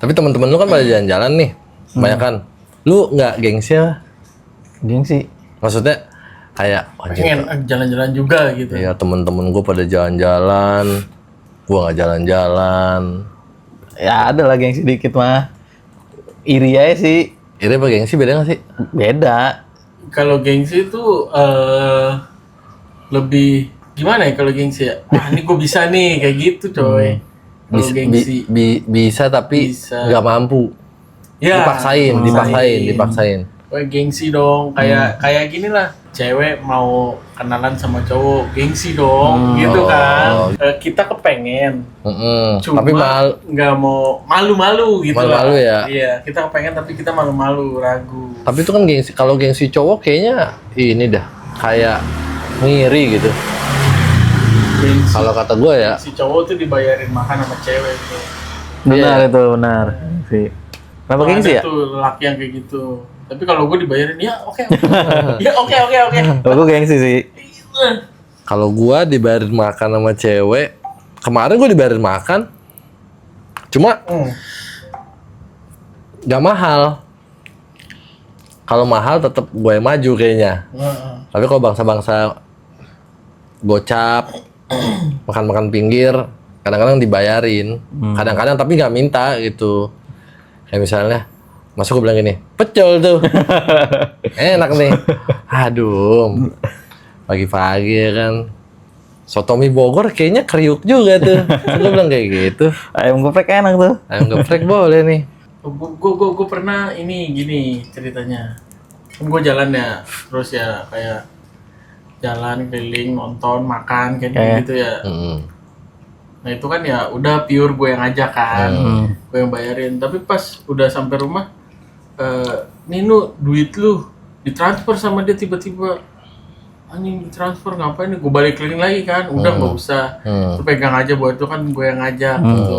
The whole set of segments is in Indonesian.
Tapi teman-teman lu kan pada jalan-jalan nih, kebanyakan. Lu nggak gengsi ya? Gengsi. Maksudnya kayak pengen jalan-jalan juga gitu. iya temen-temen gue pada jalan-jalan, gue nggak jalan-jalan. Ya ada lah gengsi dikit mah. Iri aja sih. Iri apa gengsi beda nggak sih? Beda. Kalau gengsi itu lebih gimana ya kalau gengsi ya? Wah ini gue bisa nih kayak gitu coy. Kalau gengsi Bisa tapi Bisa. nggak mampu. ya Dipaksain. Wah, gengsi dong, kayak gini lah. Cewek mau kenalan sama cowok, gengsi dong, gitu kan. Kita kepengen, cuma Tapi nggak mau malu-malu gitu Malu-malu lah. ya? Iya, kita kepengen tapi kita malu-malu, ragu. tapi itu kan gengsi. Kalau gengsi cowok kayaknya ini dah kayak ngiri gitu. Gengsi, Kalau kata gue ya, si cowok tuh dibayarin makan sama cewek tuh. Benar itu, benar. Sih. Kenapa gengsi ya? Ada tuh laki yang kayak gitu. Tapi kalau gue dibayarin, ya oke. Ya oke. Kalau gue gengsi sih. kalau gue dibayarin makan sama cewek, kemarin gue dibayarin makan, cuma nggak mahal. Kalau mahal tetap gue yang maju kayaknya. Tapi kalau bangsa-bangsa gocap, makan-makan pinggir, kadang-kadang dibayarin. Kadang-kadang tapi nggak minta gitu. Kayak misalnya, masa gue bilang gini, pecel tuh. Enak nih. Aduh, pagi-pagi ya kan. Soto mie Bogor kayaknya kriuk juga tuh. Gue bilang kayak gitu. Ayam geprek enak tuh. Ayam geprek boleh nih. Gue pernah ini gini ceritanya. Kan gue jalan ya, terus ya kayak jalan keliling nonton makan kayak gitu ya. Nah itu kan ya udah pure gue yang ngajak kan, gue yang bayarin. Tapi pas udah sampai rumah, Nino duit lu ditransfer sama dia tiba-tiba. Anjing ditransfer ngapain nih? Gue balik keliling lagi kan, udah nggak usah. Lu pegang aja buat itu kan gue yang ngajak gitu.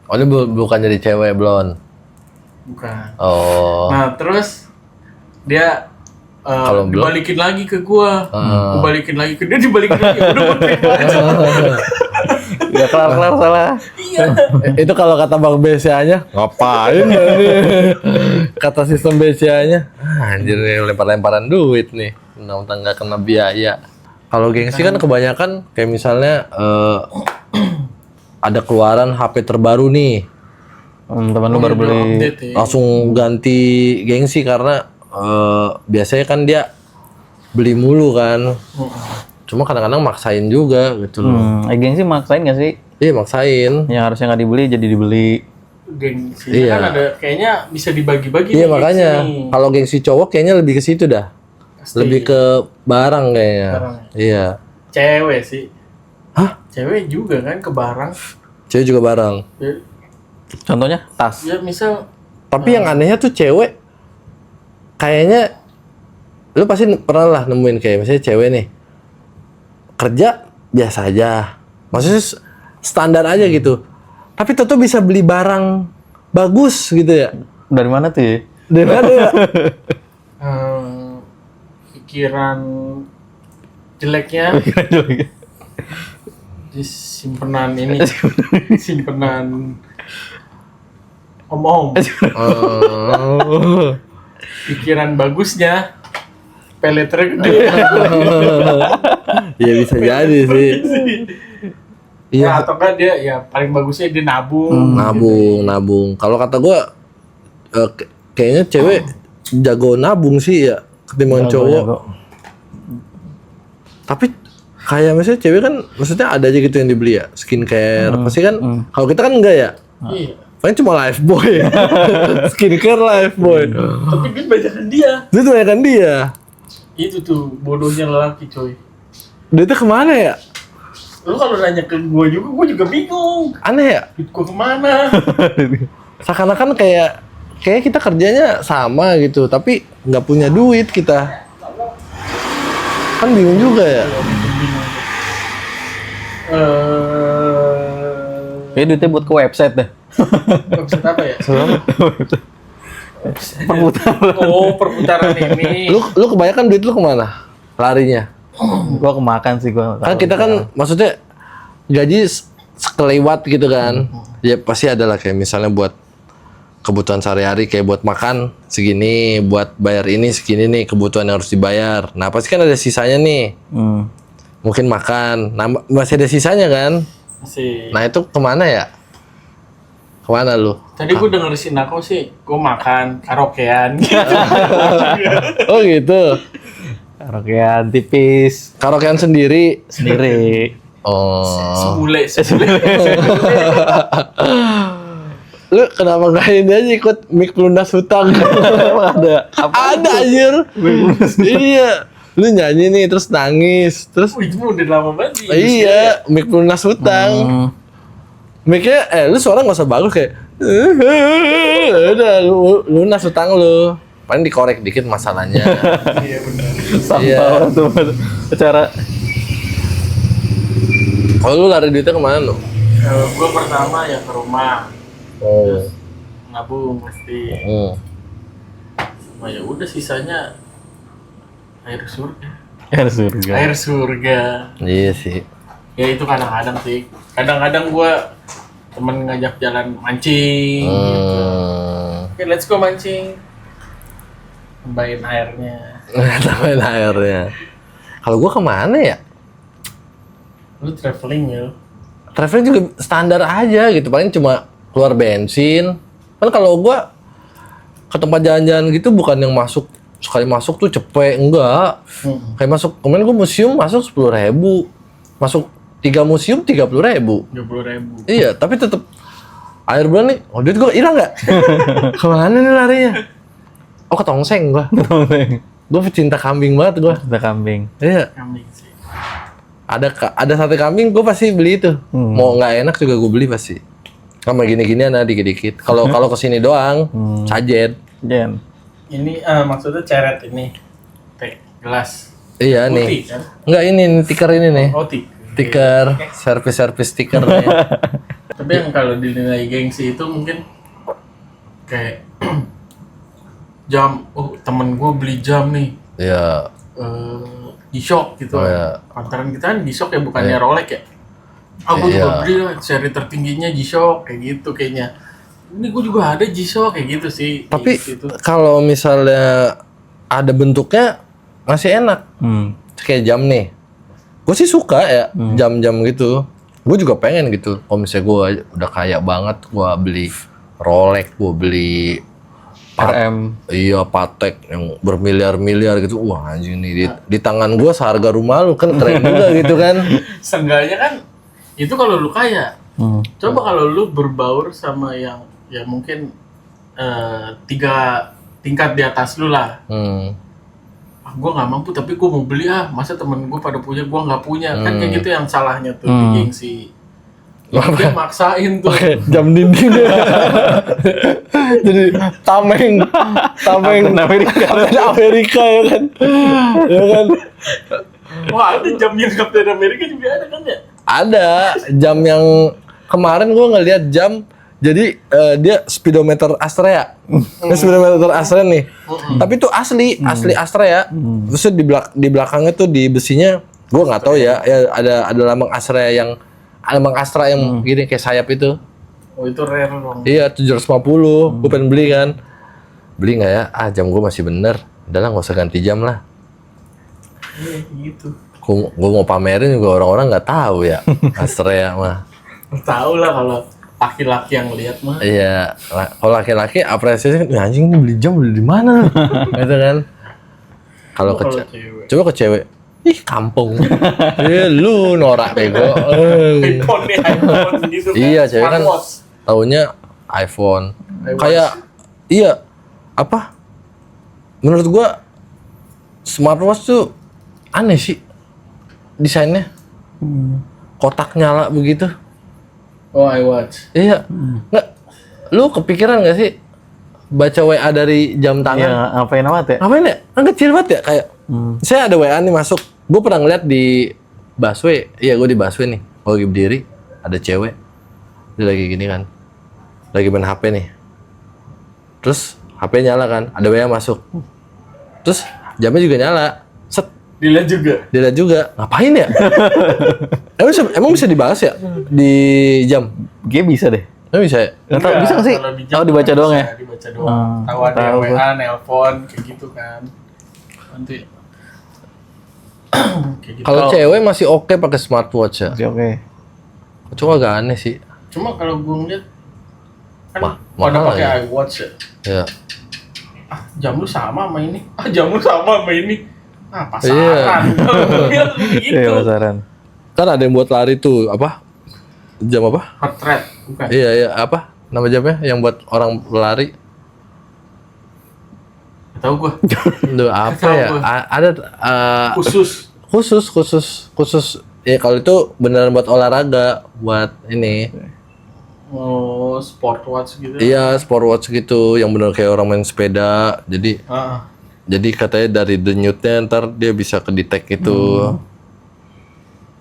Oh ini bukan jadi cewek blon. Bukan. Oh. Nah terus dia Kalau belum? dibalikin lagi ke gua, gua balikin lagi ke dia, dibalikin lagi. Udah gua terima aja. Udah kelar-kelar salah. Iya. Itu kalau kata Bang BCA-nya, ngapain ya nih? Kata sistem BCA-nya, anjir nih lempar-lemparan duit nih. Mentang-mentang nggak kena biaya. Kalau gengsi kan kebanyakan kayak misalnya ada keluaran HP terbaru nih. Teman lu baru beli. Update ya. Langsung ganti gengsi karena biasanya kan dia beli mulu kan. Cuma kadang-kadang maksain juga gitu loh. Gengsi maksain gak sih? Iya maksain. Yang harusnya nggak dibeli jadi dibeli. Gengsi Iya. kan ada kayaknya bisa dibagi-bagi Iya nih, makanya gengsi. kalau gengsi cowok kayaknya lebih ke situ dah. Pasti. Lebih ke barang kayaknya. Barang. Iya. Cewek sih. Hah? Cewek juga kan ke barang. Cewek juga barang. Contohnya tas. Ya misal Tapi yang anehnya tuh cewek kayaknya lu pasti pernah lah nemuin kayak misalnya cewek nih kerja biasa aja. Maksudnya standar aja gitu. Tapi tetap bisa beli barang bagus gitu ya. Dari mana tuh ya? Dari mana ya? pikiran jeleknya di simpenan ini, simpenan om-om. Pikiran bagusnya peleter gede. Iya bisa jadi sih. Iya. Nah, atau enggak dia ya paling bagusnya dia nabung. Nabung. Kalau kata gua kayaknya cewek jago nabung sih ya ketimbang cowok. Jago. Tapi kayak misalnya cewek kan maksudnya ada aja gitu yang dibeli ya, skincare. Pasti kan kalau kita kan enggak ya. Iya. Paling cuma Lifebuoy. Skincare Lifebuoy. Tapi dia bajakan dia. Itu kebanyakan dia. Itu tuh bodohnya lelaki coy. Duitnya kemana ya? Lu kalau nanya ke gue juga bingung. Aneh ya? Duit gue kemana? Seakan-akan kayak kita kerjanya sama gitu, tapi nggak punya duit kita. Kan bingung juga ya. Kayaknya duitnya buat ke website deh. Website apa ya? Perputaran. Oh, perputaran ini. Lu kebanyakan duit lu kemana? Larinya? Gua kemakan sih gua. Kan kita kan maksudnya gaji sekelewat gitu kan. Ya pasti ada lah kayak misalnya buat kebutuhan sehari-hari kayak buat makan segini, buat bayar ini segini nih kebutuhan yang harus dibayar. Nah pasti kan ada sisanya nih, mungkin makan. Nah masih ada sisanya kan? Masih. Nah itu kemana ya? Kemana lu? Tadi gue denger si Nako sih, gue makan karaokean. Oh gitu. Karaokean tipis Karaokean sendiri. sendiri. Oh. Sebule. Lu kenapa gak ini aja ikut mik pelunas hutang? Emang ada Ada anjir. Iya. Lu nyanyi nih terus nangis, terus Wih, itu udah lama banget. iya, mik pelunas hutang. Miknya, lu suara nggak usah bagus kayak, udah lunas hutang lu, paling dikorek dikit masalahnya. Iya benar. sampah Iya. tuh acara. Kalau lu lari duitnya kemana lu? Gue pertama ya ke rumah, Oh, nabung pasti. Sama ya udah sisanya air surga. Air surga. Air surga. iya sih. Ya itu kadang-kadang sih. Kadang-kadang gue temen ngajak jalan mancing. Gitu. Oke, let's go mancing. Tambahin airnya. Tambahin airnya. Kalau gua kemana ya? Lu traveling ya? Traveling juga standar aja gitu, paling cuma keluar bensin. Kan kalau gua ke tempat jalan-jalan gitu bukan yang masuk sekali masuk tuh cepet, enggak. Kayak masuk kemarin gua museum masuk 10.000, masuk 3 museum 30.000. 20.000. Iya, tapi tetep air bulan nih. Oh, duit gua hilang nggak? Kemana nih larinya? Oh, ke Tongseng gua. Gua pecinta kambing banget gua. Ada kambing. Iya, Kambing sih. ada sate kambing gua pasti beli itu. Mau nggak enak juga gua beli pasti. Sama gini-ginian ada dikit-dikit. Kalau kesini doang, sajen. Jen. Ini maksudnya ceret ini. Teh gelas. Iya Putih nih. kan? Enggak ini stiker ini nih. Oh, tik. Stiker, servis stiker nih. Tapi yang kalau dinilai gengsi itu mungkin kayak jam, oh temen gue beli jam nih, Iya. G-Shock gitu. Oh, iya. Pantaran kita kan G-Shock ya, bukannya Rolex ya. Aku Iya. juga beli lah, seri tertingginya G-Shock kayak gitu kayaknya. Ini gue juga ada G-Shock kayak gitu sih. Tapi gitu. kalau misalnya ada bentuknya masih enak. Kayak jam nih. Gue sih suka ya jam-jam gitu. Gue juga pengen gitu. Kalau misalnya gue udah kaya banget, gue beli Rolex, gue beli RM. iya Patek yang bermiliar-miliar gitu. Wah anjing nih di tangan gue seharga rumah lu kan keren juga gitu kan. Seenggaknya kan itu kalau lu kaya. Coba kalau lu berbaur sama yang ya mungkin 3 tingkat di atas lu lah. Gue nggak mampu tapi gue mau beli masa temen gue pada punya gue nggak punya kan kayak gitu yang salahnya tuh di gengsi. Dia maksain tuh. Jam dinding. Jadi tameng Kapten Amerika. Kapten Amerika ya kan. Ya kan. Wah ada jam yang Kapten Amerika juga ada kan ya? Ada jam yang kemarin gue ngeliat jam. Jadi dia speedometer Astrea. Ini speedometer Astrea nih. Tapi itu asli Astrea. Terus di belakangnya tuh di besinya gue nggak tahu ya ada lambang Astrea yang gini kayak sayap itu. Oh itu rare dong. Iya 750. Gue pengen beli kan. Beli nggak ya? Jam gue masih bener. Udah lah nggak usah ganti jam lah. Iya gitu. Gue mau pamerin juga orang-orang nggak tahu ya Astrea mah. Tahu lah kalau laki-laki yang lihat mah. Iya, kalau laki-laki apresiasi, anjing ini beli jam beli di mana? Gitu kan. Kalau ke cewek. coba ke cewek, ih kampung. Lu norak bego. iPhone gitu kan. Iya, cewek kan Smartwatch. taunya iPhone. Kayak iya apa? Menurut gua smartwatch tuh aneh sih desainnya. Kotak nyala begitu. Oh iWatch. Iya. Nggak, lu kepikiran nggak sih baca WA dari jam tangan? Iya, ngapain amat ya? Ngapain ya? Kan kecil banget ya kayak. Saya ada WA nih masuk. Gue pernah ngeliat di busway. Iya, gue di busway nih. Gue lagi berdiri, ada cewek. Dia lagi gini kan. Lagi main HP nih. Terus HP nyala kan, ada WA masuk. Terus jamnya juga nyala. Set, Dilihat juga. dilihat juga. Ngapain ya? Emang bisa dibahas ya di jam? Kayaknya bisa deh. Tapi bisa ya? Nggak tahu, bisa nggak sih? Kalau di jam Oh, dibaca nggak doang bisa, ya? Dibaca doang. Tahu ada tahu yang gua. WA, nelpon, kayak gitu kan. Nanti kayak gitu. Kalau cewek masih oke pakai smartwatch ya. Oke. Cuma agak aneh sih. Cuma kalau gue ngeliat kan pada mahal pakai ya. iWatch ya. Ya. Ah, jam lu sama sama ini. Ah, jam lu sama sama ini. Ah, Iya. pasaran. Biar begitu. Iya, pasaran. Kan ada yang buat lari tuh, apa? Jam apa? Heart rate, bukan? Iya, iya, apa? Nama jamnya yang buat orang lari. Gak tahu gua. Itu apa Tahu ya? gua. Ada khusus. Ya kalau itu beneran buat olahraga, buat ini. Oh, sport watch gitu. Iya, sport watch gitu, yang bener kayak orang main sepeda. Ah, Jadi katanya dari denyutnya ntar dia bisa kedetek gitu.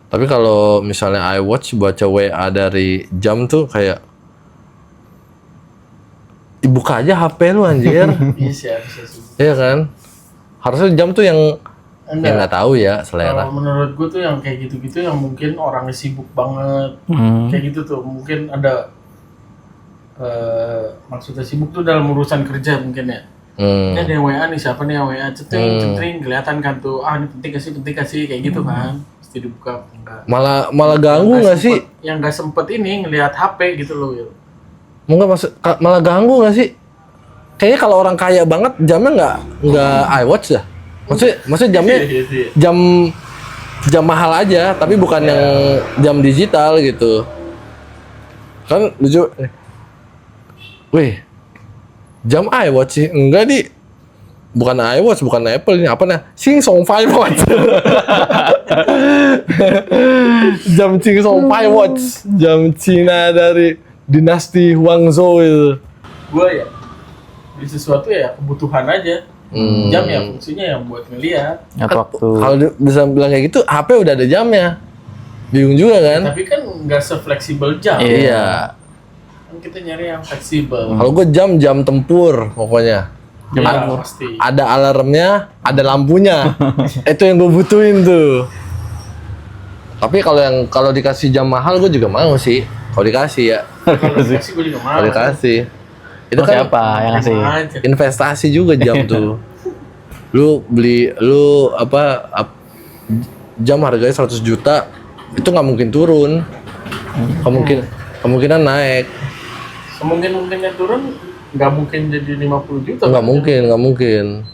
Tapi kalau misalnya iWatch baca WA dari jam tuh kayak dibuka aja HP lu anjir. iya sih, bisa sih. Iya kan? Harusnya jam tuh yang Enggak. nggak tahu ya selera. Kalau menurut gue tuh yang kayak gitu-gitu yang mungkin orangnya sibuk banget. Kayak gitu tuh, mungkin ada maksudnya sibuk tuh dalam urusan kerja mungkin ya. Ini ada yang WA nih, siapa nih yang WA, centring, kelihatan kan tuh, ah ini penting gak sih, kayak gitu kan. Pasti dibuka, enggak. Malah ganggu nggak sih? Yang nggak sempet ini ngelihat HP gitu loh. Malah ganggu nggak sih? Kayaknya kalau orang kaya banget jamnya nggak iWatch dah. Maksudnya jamnya jam mahal aja, tapi bukan yang jam digital gitu. Kan lucu. Wih, jam iWatch sih? Enggak di. Bukan iWatch, bukan Apple ini apa nah? Samsung 5 Watch. Jam Samsung 5 Watch, jam Cina dari dinasti Huangzhou itu. Gue ya beli sesuatu ya kebutuhan aja. Jam ya fungsinya yang buat ngeliat. Ngat waktu. Kalau bisa bilang kayak gitu, HP udah ada jamnya. Bingung juga kan? Tapi kan nggak sefleksibel jam. Iya. Kan kita nyari yang fleksibel. Kalau gue jam tempur pokoknya. Ya, pasti. Ada alarmnya, ada lampunya. Itu yang gue butuhin tuh. Tapi kalau dikasih jam mahal gue juga mau sih. Kalau dikasih ya, Kalau dikasih gue juga mau. kalau dikasih. Itu Itu kan siapa yang ngasih? Terima aja. investasi juga jam tuh. Lu jam harganya 100 juta, itu nggak mungkin turun. Kemungkinan naik. Kemungkinan turun nggak mungkin jadi 50 juta. Nggak mungkin.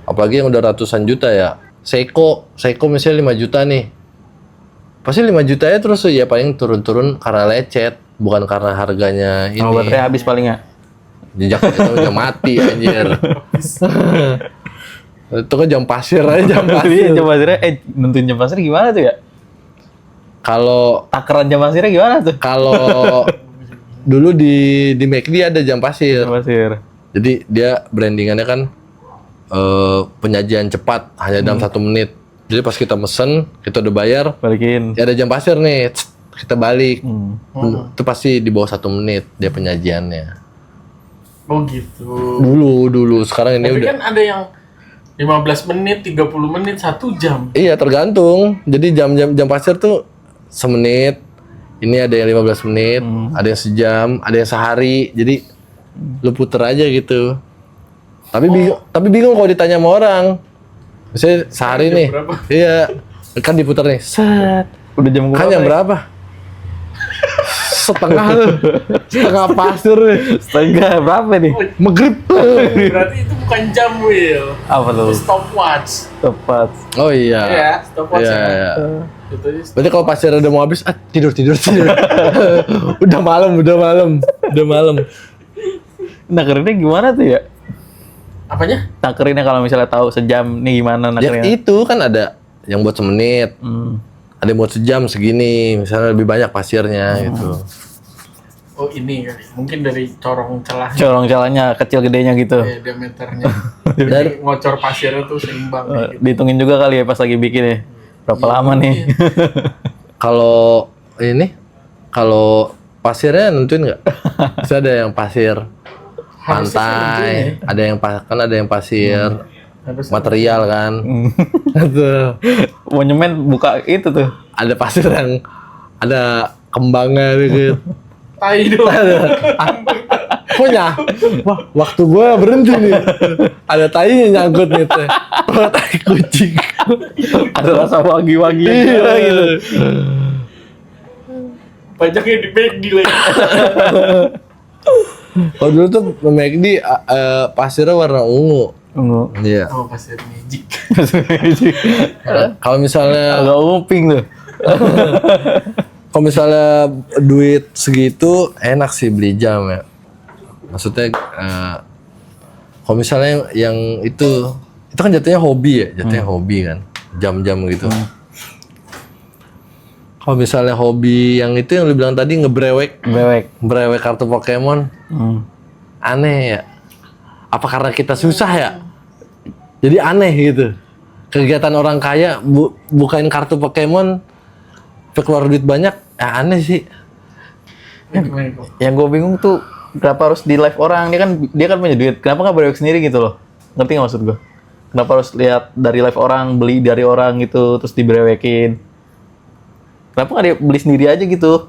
Apalagi yang udah ratusan juta ya. Seiko misalnya 5 juta nih. Pasti 5 juta ya terus ya paling turun-turun karena lecet, bukan karena harganya ini. Oh, baterai habis paling nggak? Jejak itu udah mati anjir. Itu kan jam pasir aja, jam Iya, pasir. jam pasirnya, nentuin jam pasir gimana tuh ya? Kalau Takaran jam pasirnya gimana tuh? dulu di McD ada jam pasir. Jam pasir. Jadi dia brandingannya kan penyajian cepat hanya dalam 1 menit. Jadi pas kita mesen, kita udah bayar, Balikin. ya ada jam pasir nih, kita balik. Hmm. Itu pasti di bawah 1 menit dia penyajiannya. Oh gitu. Dulu sekarang ini Tapi udah. kan ada yang 15 menit, 30 menit, 1 jam. Iya tergantung. Jadi jam pasir tuh semenit. Ini ada yang 15 menit, ada yang sejam, ada yang sehari. Jadi lu puter aja gitu. Tapi bingung kalau ditanya sama orang. Misalnya sehari Jam nih. berapa? Iya. Kan diputer nih. Set. Udah jam Kan jam berapa? Setengah pasir nih. Setengah berapa nih? Maghrib. Berarti itu bukan jam, Will. Apa tuh? Itu stopwatch. Tepat. Oh iya. Iya, stopwatch Iya, ya. iya. Itu aja Berarti kalau pasir udah mau habis, tidur. Udah malam. Nakerinnya gimana tuh ya? apanya? Nakerinnya kalau misalnya tahu sejam nih gimana Ya nakerinnya? itu kan ada yang buat semenit, ada yang buat sejam segini, misalnya lebih banyak pasirnya gitu. Oh ini kali. Mungkin dari corong celah. Corong-celahnya kecil gedenya gitu. Diameternya. Jadi ngocor pasirnya tuh seimbang. kayak gitu. Dihitungin juga kali ya pas lagi bikin ya. Berapa lama nih? Kalau pasirnya nentuin nggak? Bisa ada yang pasir Harusnya sih pantai, ada yang pasir Harus material kan. Tuh. Monumen buka itu tuh. Ada pasir yang ada kembangnya gitu. Tai doang. Pokoknya, wah waktu gue berhenti nih. Ada tainya nyangkut nih teh. Oh, tai kucing. Ada rasa wangi-wangi Iya gitu. Pajaknya di McD lagi. Kalau dulu tuh McD pasirnya warna ungu. Ungu. Iya. Oh, pasir magic. Kalau misalnya Agak ungu pink tuh. kalau misalnya duit segitu enak sih beli jam ya. Maksudnya kalau misalnya yang itu kan jatuhnya hobi ya, jatuhnya hobi kan. Jam-jam gitu. Kalau misalnya hobi yang itu yang lu bilang tadi ngebrewek kartu Pokemon, aneh ya. Apa karena kita susah ya? Jadi aneh gitu. Kegiatan orang kaya bukain kartu Pokemon, keluar duit banyak, ya aneh sih. Yang gue bingung tuh kenapa harus di live orang? Dia kan punya duit. Kenapa nggak brewek sendiri gitu loh? Ngerti nggak maksud gue? Kenapa harus lihat dari live orang, beli dari orang gitu, terus dibrewekin? Kenapa nggak dia beli sendiri aja gitu?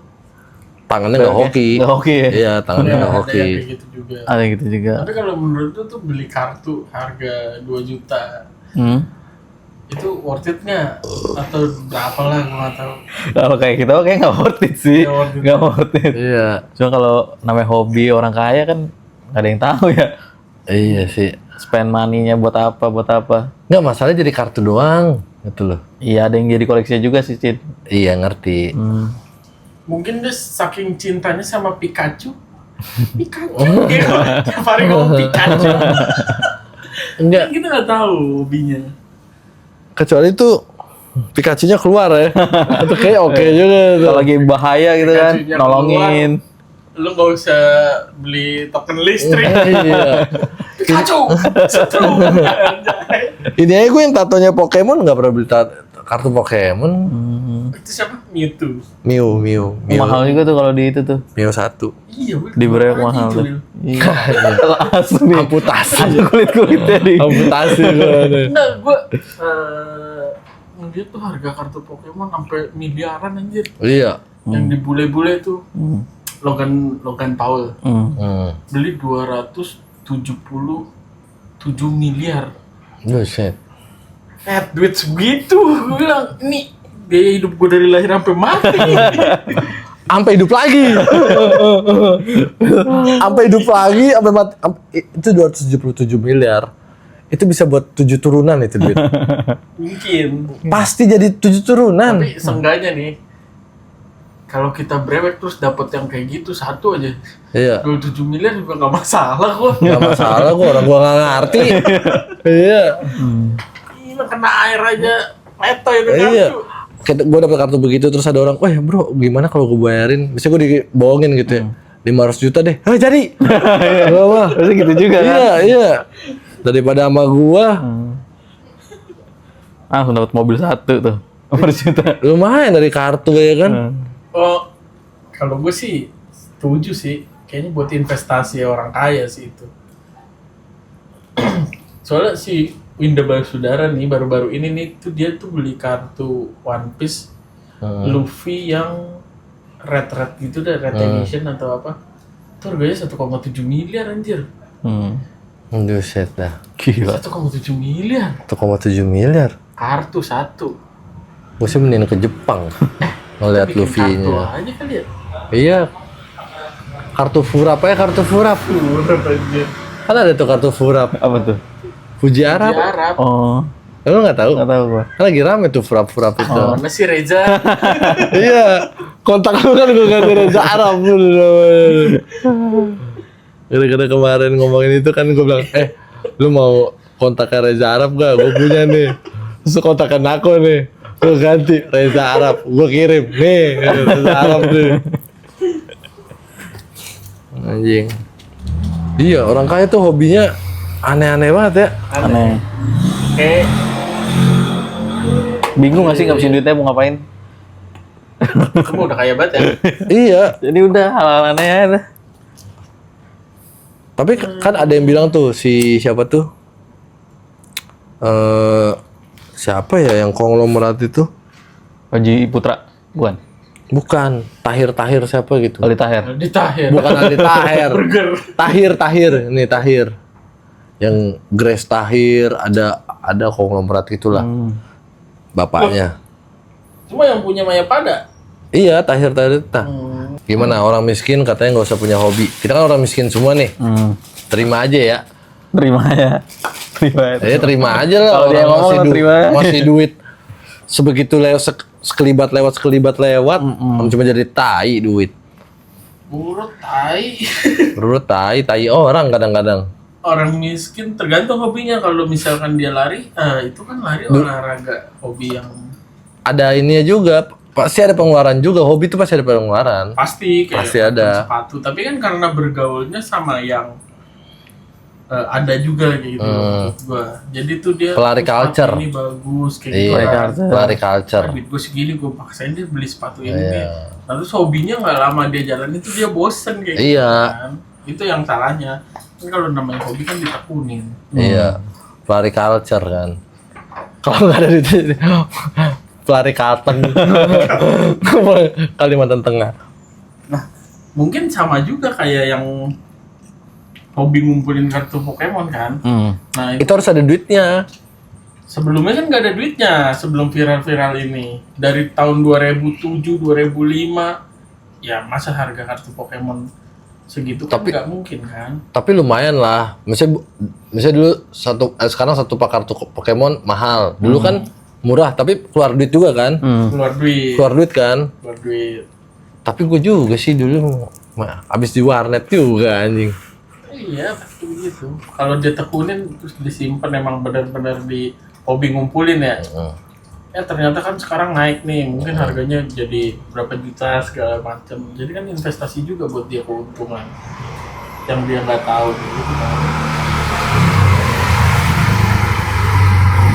Tangannya nggak hoki. Nggak hoki ya? Iya, tangannya nggak Ada hoki. yang kayak gitu juga. Ada gitu juga. Tapi kalau menurut lu tuh beli kartu harga 2 juta itu worth it nggak? Atau berapa lah, gue nggak tahu. Kalau kayak kita kayak nggak worth it sih. Nggak worth it. Nggak worth it. Iya. Cuma kalau namanya hobi orang kaya kan nggak ada yang tahu ya. Iya sih. Spend money-nya buat apa. Nggak masalah jadi kartu doang, gitu loh. Iya, ada yang jadi koleksinya juga sih, Cid. Iya ngerti. Mungkin dia saking cintanya sama Pikachu. Dia tiap hari ngomong Pikachu. Enggak. Kita nggak tahu hobinya. Kecuali tuh Pikachu-nya keluar ya. Itu kayak oke juga tuh. Kalau lagi bahaya gitu kan, Pikachu-nya nolongin. Lu nggak usah beli token listrik. Iya. Pikachu, setrum. Ini aja gue yang tatonya Pokemon nggak pernah beli kartu Pokemon. Itu siapa? Mewtwo. Mew. Mahal juga tuh kalau di itu tuh. Mew 1. Iya, gue Di brewek kemarin mahal itu, tuh. Lil. Iya. Asli. Amputasi. Ada kulit-kulitnya di. Amputasi gue. Enggak, gue ngeliat tuh harga kartu Pokemon sampai miliaran anjir. Iya. Yang di bule-bule tuh. Logan Paul. Beli 277 miliar. Buset. Duit segitu. Gue bilang, ini biaya hidup gue dari lahir sampai mati. Sampai hidup lagi. Sampai hidup lagi, sampai mati. Itu 277 miliar. Itu bisa buat 7 turunan itu duit. Mungkin. Pasti jadi 7 turunan. Tapi seenggaknya nih, kalau kita brewek terus dapat yang kayak gitu satu aja, Iya. 27 miliar juga nggak masalah kok. Gak masalah gua, orang gua gak ngerti. Iya. Gila, kena air aja leto itu Iya. kartu. Gue dapet kartu begitu terus ada orang, weh bro gimana kalau gue bayarin? Biasanya gue dibohongin gitu ya, 500 juta deh, jadi. Gak mah. Pasti gitu juga kan. Iya. Daripada sama gua, Langsung dapat mobil satu tuh. Per juta. lumayan dari kartu ya kan. Oh, kalau gue sih setuju sih. Kayaknya buat investasi orang kaya sih itu. Soalnya si Winda Basudara nih baru-baru ini nih tuh dia tuh beli kartu One Piece Luffy yang red gitu deh, red edition atau apa. Itu harganya 1,7 miliar anjir. Buset dah. Gila. 1,7 miliar. 1,7 miliar. Kartu satu. Gue sih mending ke Jepang ngeliat Bikin kartu Luffy-nya. aja kali ya. Iya. Kartu Furap ya, kartu Furap. Murah anjir. Kan ada tuh kartu Furap. Apa tuh? Fuji Di Arab. Arab. Oh, Lu nggak tahu? nggak tahu gua. Kan lagi rame tuh Furap-Furap itu. Mana sih Reza? Iya. Kontak lu kan gue ganti Reza Arab dulu namanya. Gara-gara kemarin ngomongin itu kan gue bilang, lu mau kontaknya Reza Arab gak? Gue punya nih. Terus kontakkan aku nih. Gue ganti Reza Arab. Gue kirim. Nih, Reza Arab nih. Anjing. Iya, orang kaya tuh hobinya aneh-aneh banget ya. Aneh. Kayak Bingung nggak sih ngabisin duitnya mau ngapain? kamu udah kaya banget ya. Iya. Jadi udah hal-hal aneh aja dah. Tapi kan ada yang bilang tuh si siapa tuh? Siapa ya yang konglomerat itu? Haji Putra, bukan? Bukan, Tahir siapa gitu. Aldi Taher. Di Tahir. Bukan Aldi Taher. Burger. Tahir. Ini Tahir. Yang Grace Tahir, ada konglomerat itulah. Bapaknya. Cuma yang punya Mayapada. Iya, Tahir itu. Gimana orang miskin katanya nggak usah punya hobi. Kita kan orang miskin semua nih. Terima aja ya. Terima ya. Terima aja lah. Kalau dia Orang ngomong, terima. masih duit sebegitu sekelibat lewat. Cuma jadi tai duit. Urut tai. Menurut tai orang kadang-kadang. Orang miskin tergantung hobinya. Kalau misalkan dia lari, itu kan lari olahraga hobi yang Ada ininya juga. Pasti ada pengeluaran juga. Hobi itu pasti ada pengeluaran. pasti kayak Pasti ada. sepatu. Tapi kan karena bergaulnya sama yang ada juga kayak gitu maksud gua. Jadi tuh dia Pelari sepatu culture. ini bagus kayak Iya, gitu. lari culture. Duit gue segini gue paksain dia beli sepatu ini Iya. nih. Lalu hobinya nggak lama dia jalan itu dia bosen kayak gitu Iya. kan. Itu yang salahnya. Kan kalau namanya hobi kan ditekunin. Iya. Pelari culture kan. Kalau nggak ada di pelari Kalteng. Kalimantan Tengah. Nah, mungkin sama juga kayak yang hobi ngumpulin kartu Pokemon kan. Nah, Itu harus ada duitnya. sebelumnya kan nggak ada duitnya sebelum viral-viral ini. Dari tahun 2007, 2005, ya masa harga kartu Pokemon segitu kan Tapi- nggak mungkin kan. Tapi lumayan lah. Misalnya dulu sekarang satu pak kartu Pokemon mahal. Dulu kan murah, tapi keluar duit juga kan? Keluar duit, Keluar duit kan? keluar duit. Tapi gue juga sih dulu habis di warnet juga anjing. Iya, pasti begitu. Kalau dia tekunin terus disimpan emang benar-benar di hobi ngumpulin ya. Ya ternyata kan sekarang naik nih, mungkin harganya jadi berapa juta segala macam. Jadi kan investasi juga buat dia keuntungan yang dia nggak tahu gitu kan.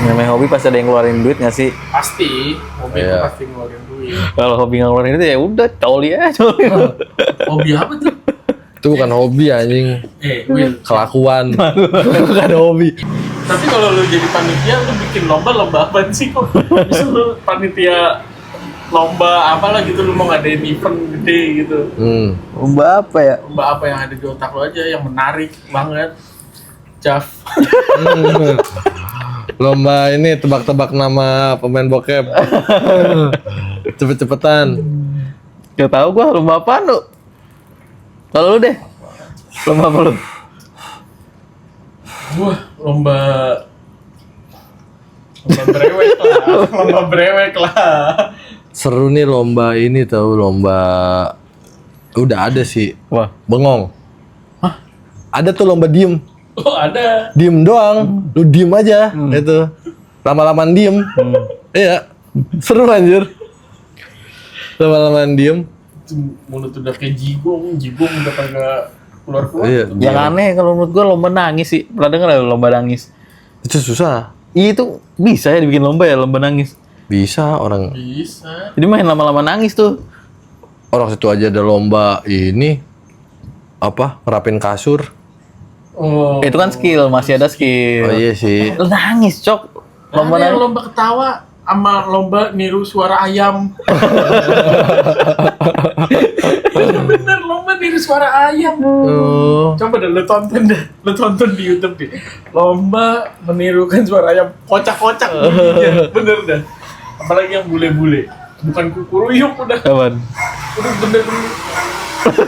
Namanya hobi pasti ada yang ngeluarin duit nggak sih? Pasti, hobi itu Iya. pasti ngeluarin duit. Kalau hobi nggak ngeluarin itu ya udah coli aja. Hobi apa tuh? Itu bukan hobi anjing. Will. Kelakuan. Bukan hobi. Tapi kalau lu jadi panitia, lu bikin lomba apa sih kok? Bisa lu panitia lomba apalah gitu, lu mau ngadain event gede gitu. Lomba apa ya? Lomba apa yang ada di otak lu aja yang menarik banget. Jaf. Lomba ini tebak-tebak nama pemain bokep. Cepet-cepetan. Gak tahu gua lomba apa lu? Kalau lu deh, lomba apa lu? Wah, lomba brewek lah. Lomba brewek lah. Seru nih lomba ini tahu lomba. Udah ada sih. Wah, Bengong. Ada tuh lomba diem. Oh, ada. Diem doang. Lu diem aja. Itu. Lama-lamaan diem. Iya. Seru anjir. Lama-lamaan diem. Mulut udah kayak jigong udah kagak keluar-keluar. Iya. tuh. yang aneh kalau menurut gua lomba nangis sih. Pernah denger ya lomba nangis? Itu susah. Itu bisa ya dibikin lomba ya lomba nangis. Bisa orang Bisa. Jadi main lama-lama nangis tuh. orang situ aja ada lomba ini apa ngerapin kasur. Oh. Itu kan skill, masih ada Oh skill. iya sih. Lu nangis, Cok. Lomba Lomba yang nangis. lomba ketawa sama lomba niru suara ayam. Bener lomba niru suara ayam. Oh. Coba deh lu tonton di YouTube deh. Lomba menirukan suara ayam kocak-kocak bunyinya. Bener dah. Apalagi yang bule-bule. Bukan kukuruyuk udah Kapan? bener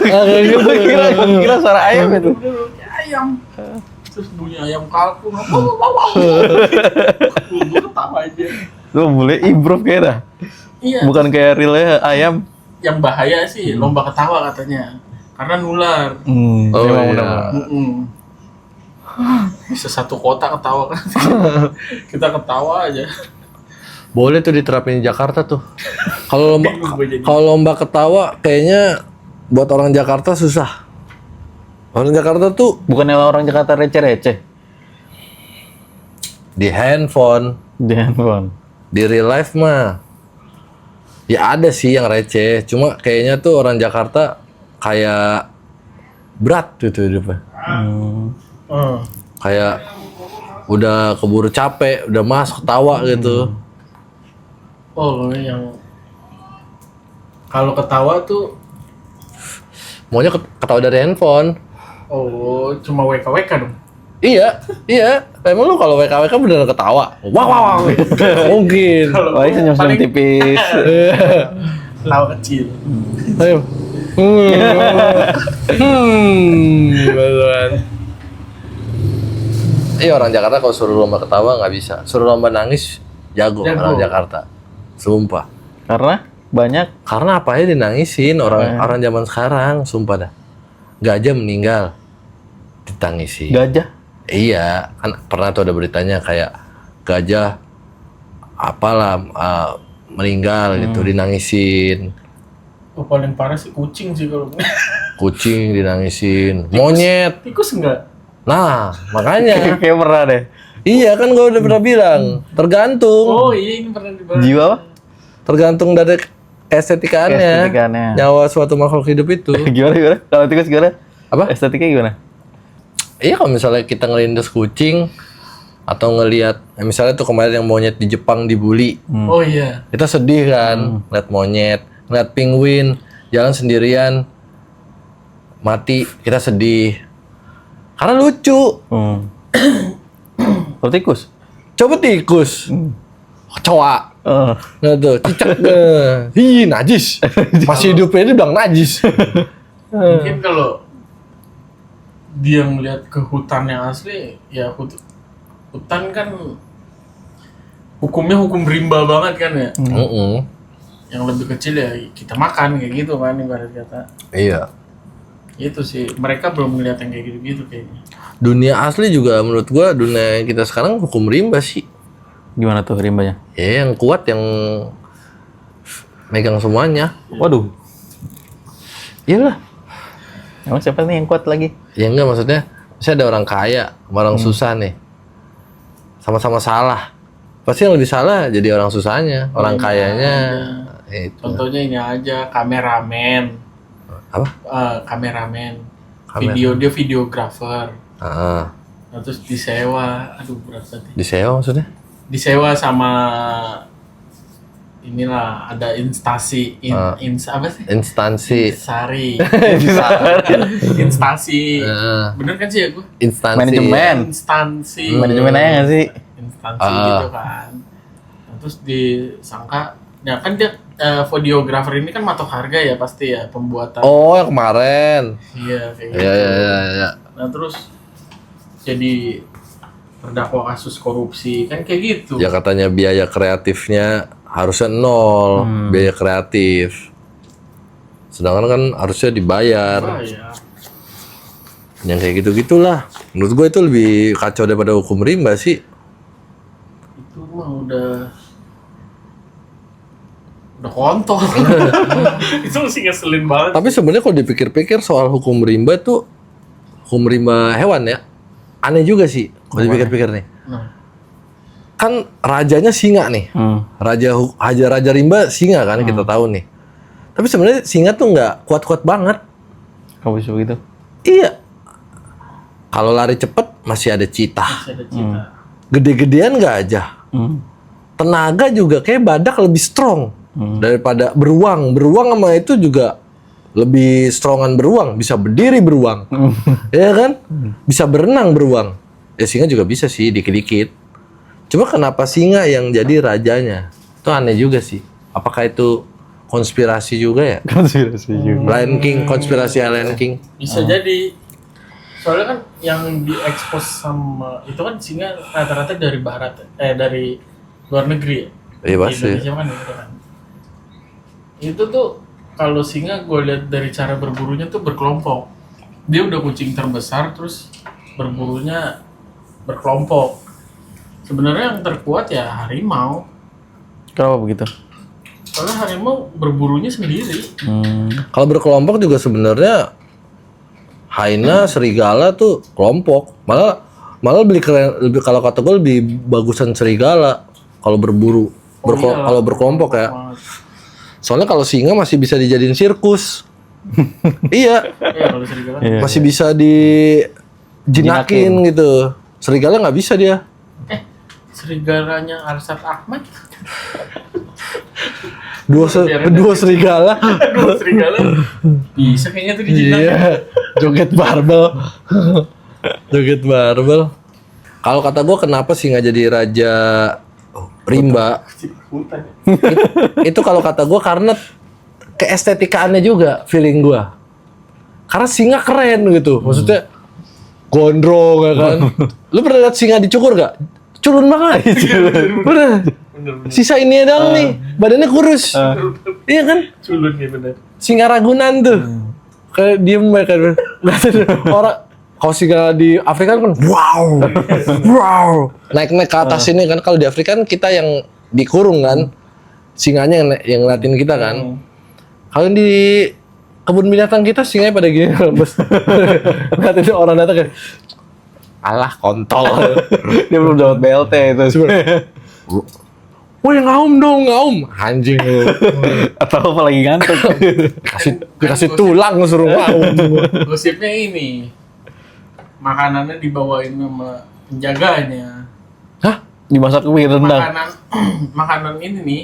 Kayak gitu. Kira suara ayam itu. bener ayam. Terus bunyi ayam kalkun. Wow. Gue ketawa aja. Lu boleh improve kayak dah. Iya. Bukan kayak realnya ayam. Yang bahaya sih lomba ketawa katanya. Karena nular. Oh Emang iya. benar. Bisa satu kota ketawa kan. Kita ketawa aja. Boleh tuh diterapin di Jakarta tuh. Kalau lomba Bingung gue jadi. kalau lomba ketawa kayaknya buat orang Jakarta susah. Orang Jakarta tuh Bukannya orang Jakarta receh-receh. di handphone, Di handphone. di real life mah. Ya ada sih yang receh, cuma kayaknya tuh orang Jakarta kayak berat gitu hidupnya. Kayak udah keburu capek, udah mas ketawa gitu. Oh yang Kalau ketawa tuh, Maunya ketawa dari handphone. oh cuma WK-WK dong. Iya, iya. Emang lu kalau WKWK beneran ketawa? Wah. Mungkin. Kalau Paling gua senyum-senyum paling tipis. ketawa kecil. Ayo. Beneran. Iya, orang Jakarta kalau suruh lomba ketawa nggak bisa. Suruh lomba nangis jago. Jago. Orang Jakarta. Sumpah. Karena banyak Karena apa ya dinangisin orang zaman sekarang, sumpah dah. Gajah meninggal ditangisi. gajah. Iya, kan pernah tuh ada beritanya kayak gajah apalah meninggal gitu dinangisin. Oh, paling parah sih kucing sih kalau. Kucing dinangisin, monyet. Tikus enggak? Nah, makanya. Kayak pernah deh. Iya kan gua udah pernah bilang, tergantung. Oh iya, ini pernah dibahas. Jiwa apa? Tergantung dari estetikanya. Estetikanya. Nyawa suatu makhluk hidup itu. Gimana? Kalau tikus gimana? Apa? Estetikanya gimana? Iya kalau misalnya kita ngelindas kucing atau ngelihat misalnya tuh kemarin yang monyet di Jepang dibully, Oh iya. kita sedih kan ngeliat monyet, ngeliat penguin jalan sendirian mati, kita sedih karena lucu. Kalau tikus? Coba tikus, kecoa, nah tuh cicak, hi najis, masih hidupnya itu bilang najis. Mungkin kalau dia ngeliat ke hutan yang asli, ya hutan kan hukumnya hukum rimba banget kan ya. Yang lebih kecil ya kita makan kayak gitu kan ibarat kata. Iya. Itu sih, mereka belum ngeliat yang kayak gitu-gitu kayaknya. Dunia asli juga menurut gua dunia kita sekarang hukum rimba sih. Gimana tuh rimbanya? Ya yang kuat yang megang semuanya. Waduh. Iyalah. Emang siapa nih yang kuat lagi? Ya enggak maksudnya, misalnya ada orang kaya, sama orang susah nih. Sama-sama salah. Pasti yang lebih salah jadi orang susahnya, orang kayanya. Itu. Contohnya ini aja, kameramen. Apa? Kameramen. Dia videografer. Ah, Nah, terus disewa. Aduh berat banget. disewa maksudnya? Disewa sama inilah ada instansi apa sih? Instansi. Sari. Instansi. Bener kan sih ya gue? Instansi. Manajemen. Instansi. Manajemen aja nggak sih? Instansi gitu kan. Nah, terus disangka, ya kan dia videografer ini kan matok harga ya pasti ya pembuatan. Oh, yang kemarin. Iya kayak gitu. Iya. Nah terus jadi terdakwa kasus korupsi kan kayak gitu. Ya katanya biaya kreatifnya harusnya nol, biaya kreatif. Sedangkan kan harusnya dibayar. Oh, iya. Yang kayak gitu-gitulah. Menurut gue itu lebih kacau daripada hukum rimba sih. Itu mah udah kontol. Itu mesti ngeselin banget. Tapi sebenarnya kalau dipikir-pikir soal hukum rimba tuh hukum rimba hewan ya. Aneh juga sih kalau dipikir-pikir nih. Nah, Kan rajanya singa nih. Raja rimba singa kan kita tahu nih. Tapi sebenarnya singa tuh nggak kuat-kuat banget. Kamu bisa begitu? Iya. Kalau lari cepet masih ada citah. masih ada cita. Gede-gedean gajah. Tenaga juga kayak badak lebih strong daripada beruang. Beruang sama itu juga lebih strongan beruang. Bisa berdiri beruang. Iya kan? Bisa berenang beruang. Ya singa juga bisa sih dikit-dikit. Cuma kenapa singa yang jadi rajanya? Itu aneh juga sih. Apakah itu konspirasi juga ya? Konspirasi juga. Lion King, konspirasi Lion King. Bisa jadi. Soalnya kan yang diekspos sama itu kan singa rata-rata dari barat, dari luar negeri ya. Iya Di pasti. Indonesia kan gitu kan. Itu tuh kalau singa gue lihat dari cara berburunya tuh berkelompok. Dia udah kucing terbesar terus berburunya berkelompok. Sebenarnya yang terkuat ya harimau. Kenapa begitu? Soalnya harimau berburunya sendiri. Kalau berkelompok juga sebenarnya hyena, serigala tuh kelompok. Malah lebih kalau kata gue lebih bagusan serigala kalau berburu. Iya, Kalau berkelompok ya. Soalnya kalau singa masih bisa dijadiin sirkus. Iya, Iya kalau serigala. Iya. masih bisa dijinakin gitu. Serigala nggak bisa dia. Serigalanya Arsat Ahmad. Dua serigala. Dua serigala. Bisa kayaknya tuh dijinak. Iya. Joget barbel. Joget barbel. Kalau kata gue kenapa sih nggak jadi raja rimba? Hutan. Itu kalau kata gue karena keestetikaannya juga feeling gue. Karena singa keren gitu. Maksudnya gondrong ya kan. Lu pernah lihat singa dicukur gak? Culun banget. Bener. Sisa ini doang nih. Badannya kurus. Iya kan? Culun ya bener. Singa Ragunan tuh. Kayak diem kan. Orang kalau singa di Afrika kan wow. Wow. Naik-naik ke atas ini kan, kalau di Afrika kan kita yang dikurung kan. Singanya yang ngeliatin kita kan. Kalau di kebun binatang kita singanya pada gini lemes. Ngeliatin orang datang kayak alah kontol. Dia belum dapat BLT itu. Woi ngaum dong, ngaum. Anjing lu. Atau apa lagi ngantuk. Dikasih tulang suruh ngaum. Gosipnya ini. Makanannya dibawain sama penjaganya. Hah? Dimasak mie rendang. Makanan ini nih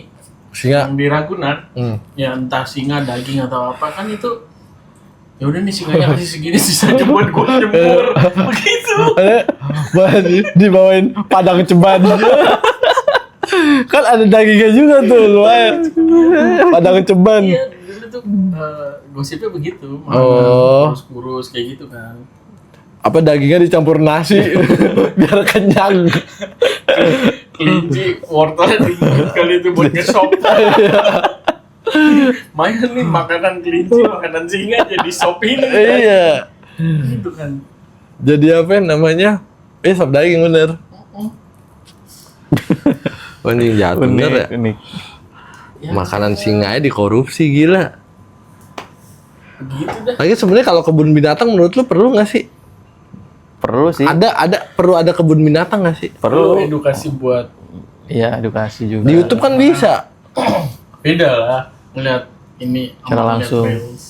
Singa. yang di Ragunan, ya entah singa, daging atau apa kan itu. Ya udah nih singanya kasih segini sisanya buat gua jemur. Begitu. Dibawain padang ceban. Kan ada dagingnya juga tuh, lumayan. Padang ceban. Iya, dulu tuh gosipnya begitu. Oh. Kurus-kurus kayak gitu kan. Apa dagingnya dicampur nasi biar kenyang. Kelinci, wortelnya dingin kali itu buat nge-shop. Main nih makanan kelinci, makanan singa jadi shop ini. Iya. Gitu kan. Jadi apa namanya? Sop daging bener. Wah ini jahat bener ya. Unik. Makanan singa dikorupsi gila. Begitu dah. Lagi sebenarnya kalau kebun binatang menurut lu perlu nggak sih? Perlu sih. Perlu ada kebun binatang nggak sih? Perlu Perlu. edukasi buat Iya, edukasi juga. Di YouTube kan bisa. beda lah ngeliat ini Secara sama langsung. ngeliat reels,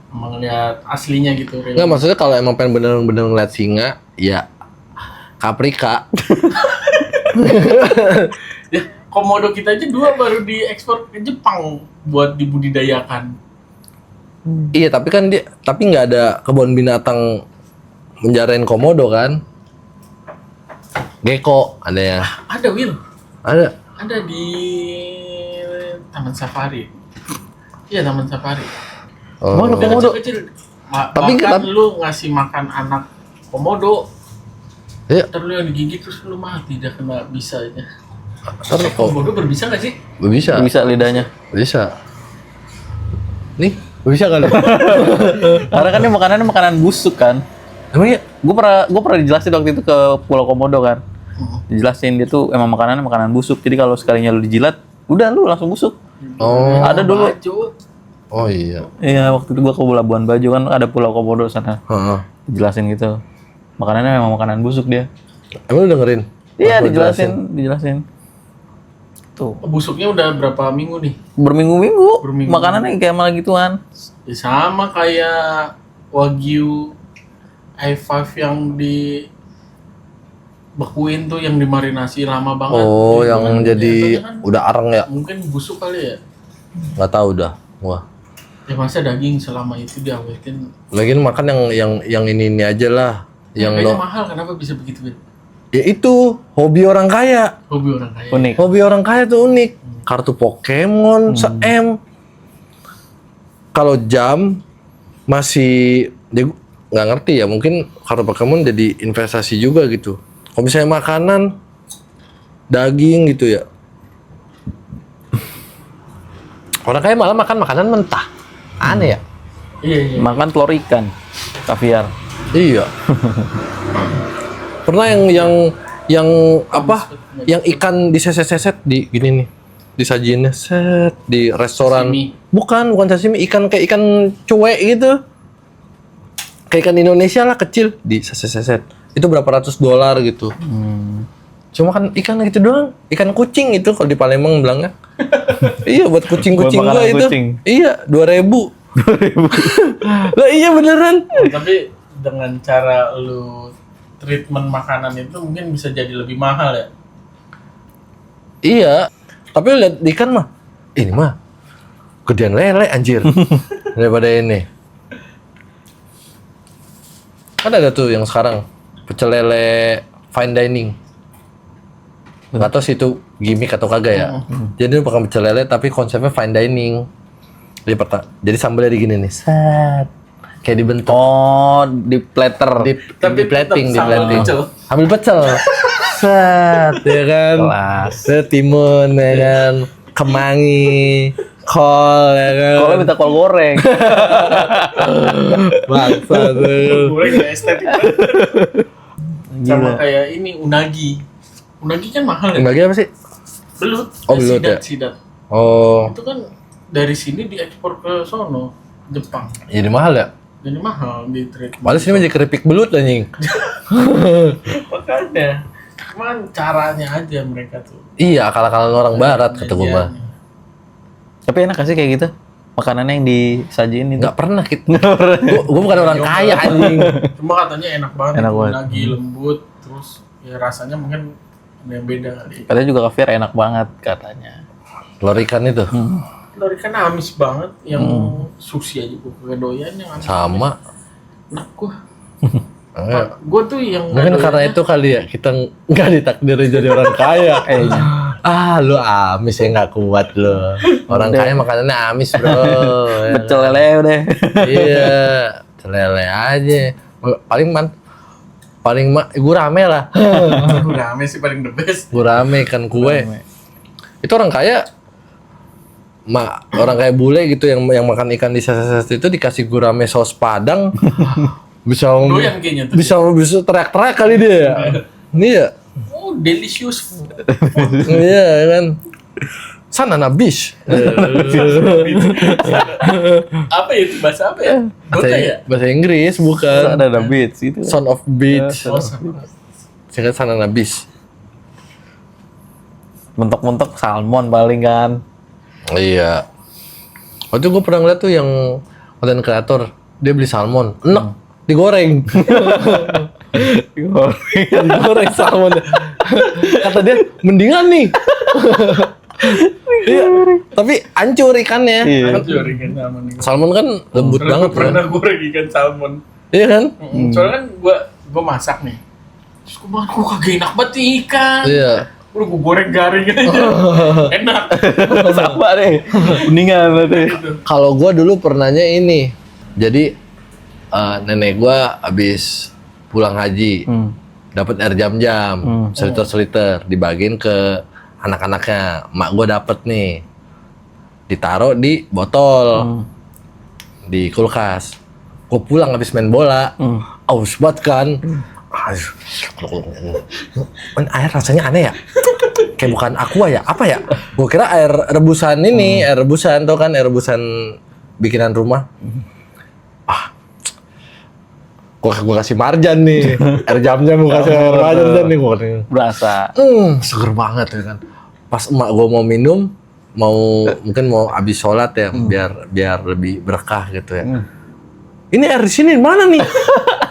sama ngeliat aslinya gitu reels. Nggak, maksudnya kalau emang pengen bener-bener ngeliat singa, ya Caprica. Ya, komodo kita aja 2 baru diekspor ke Jepang buat dibudidayakan. Iya, tapi kan tapi nggak ada kebun binatang menjarain komodo kan? Gecko ada ya? Ada Will, Ada. ada di Taman Safari. Iya Taman Safari. Oh. Mana Udah komodo? kecil-kecil. Tapi Bahkan tapi- lu ngasih makan anak komodo, Iya. ntar lu yang digigit terus lu mati dah kena bisanya. Ntar kok Komodo berbisa nggak sih? bisa? Bisa lidahnya. Bisa. Nih, bisa kali. Karena kan dia makanannya makanan busuk kan. Emang ya? Gue pernah dijelasin waktu itu ke Pulau Komodo kan. Dijelasin dia tuh emang makanannya makanan busuk. Jadi kalau sekalinya lu dijilat, udah lu langsung busuk. Oh. Ada dulu. Baju. Oh iya. Iya, waktu itu gua ke Labuan Bajo kan ada Pulau Komodo sana. Heeh. Dijelasin gitu. Makanannya memang makanan busuk dia. Emang lu dengerin? Iya, Pas lu dijelasin. Tuh, Busuknya udah berapa minggu nih? berminggu-minggu Berminggu. makanannya kayak malah gituan. Ya sama kayak Wagyu i5 yang di bekuin tuh yang dimarinasi lama banget. Oh, Gitu yang kan. jadi Jatuhnya kan udah areng ya? mungkin busuk kali ya. Nggak tahu dah. Wah. Ya masa daging selama itu diawetin. Lagian makan yang ini aja lah. Yang Kayaknya lo. mahal, kenapa bisa begitu, Ben? Ya itu hobi orang kaya. Hobi orang kaya. Unik. Hobi orang kaya tuh unik. Kartu Pokemon se-M. Kalau jam masih dia nggak ngerti ya, mungkin kartu Pokemon jadi investasi juga gitu. Kalau misalnya makanan daging gitu ya. Orang kaya malah makan makanan mentah. Aneh ya? Iya, iya. Makan telur ikan, kaviar. Iya. Pernah yang apa? Yang ikan diseset-seset di gini nih. Disajiinnya set di restoran. Sashimi. Bukan sashimi, ikan kayak ikan cuek gitu. Kayak ikan Indonesia lah kecil diseset-seset. Itu berapa ratus dolar gitu. Cuma kan ikan gitu doang. Ikan kucing itu kalau di Palembang bilangnya. Iya buat kucing-kucing Buat gua makanan itu. kucing. Iya, 2.000. Lah iya beneran. Tapi dengan cara lu treatment makanan itu mungkin bisa jadi lebih mahal ya. Iya. Tapi lu lihat ikan mah. Ini mah Gedean lele anjir. Daripada ini. Kan ada tuh yang sekarang pecel lele fine dining. Nggak tahu sih itu gimmick atau kagak ya. Jadi bukan pecel lele tapi konsepnya fine dining. Jadi sambalnya digini nih. Set. Kayak dibentuk. Oh, di platter. Di plating. pecel. Ambil pecel. Set, ya kan. Kelas. Set timun ya kan. Kemangi, kol ya kan. Kalau minta kol goreng. Bangsa tuh. Goreng nggak estetik. Sama kayak ini unagi. Unagi kan mahal ya. Lagi apa sih? Belut. Oh, belut ya? Sidat. Oh, Itu kan dari sini diekspor ke sono, Jepang. jadi mahal ya? Jadi mahal di trade. Padahal sini aja keripik belut anjing. Makanya, cuman caranya aja mereka tuh. Iya, akal-akalan orang barat kata gue mah. Penyajiannya. Tapi enak gak sih kayak gitu? Makanannya yang disajiin itu. Nggak pernah gitu. Gue bukan orang kaya anjing. Cuma katanya enak banget. Enak banget. Unagi lembut, terus ya rasanya mungkin ada yang beda kali. Katanya juga kefir enak banget katanya. Telur ikan itu. Telur ikan amis banget, yang sushi aja gue kagak doyan, yang amis. Sama. Enak gua. Eh, Gue tuh yang Mungkin nggak karena doyannya- itu kali ya kita nggak ditakdirin jadi orang kaya kayaknya. Lu amis ya nggak kuat lu. Orang kaya makanannya amis bro. Ya Pecel kan? lele udah. Iya, celele aja. Paling gurame lah. Gurame sih paling the best. Gurame kan kue. Itu orang kaya orang kayak bule gitu yang makan ikan di saset itu dikasih gurame saus padang bisa Doyan kayaknya tuh. bisa teriak-teriak kali dia ya. Iya. Oh, delicious food. Iya kan. Sana nabish. Apa ya itu bahasa apa ya? Bota ya? Bahasa Inggris bukan. Ada beats itu. Son of beach. Oh, sama. Saya sana nabish. Mentok-mentok salmon paling kan. Iya. Waktu gue pernah ngeliat tuh yang konten kreator dia beli salmon, enak, digoreng. Digoreng salmon. Kata dia mendingan nih. Iya. Tapi hancur ikannya. Iya. Hancur ikan salmon nih. Salmon kan lembut Karena banget gue pernah goreng ikan salmon. Iya kan? Soalnya kan gue masak nih. Terus gue makan, kok kagak enak banget nih ikan. Iya. Udah gue goreng garing aja. Enak. Sama deh. Mendingan berarti. Kalau gua dulu pernahnya ini. Jadi nenek gua habis pulang haji dapat air jam-jam, seliter-seliter dibagiin ke anak-anaknya. Mak gua dapet nih. Ditaruh di botol. Di kulkas. Gua pulang habis main bola. Aus banget kan. Air rasanya aneh ya? Kayak bukan aqua ya? Apa ya? Gue kira air rebusan ini, air rebusan tau kan, air rebusan bikinan rumah. Gue kasih marjan nih, air jam-jam gue kasih air marjan nih gue. Berasa. Seger banget ya kan. Pas emak gue mau minum, mungkin mau habis sholat ya, biar lebih berkah gitu ya. Ini air di sini mana nih?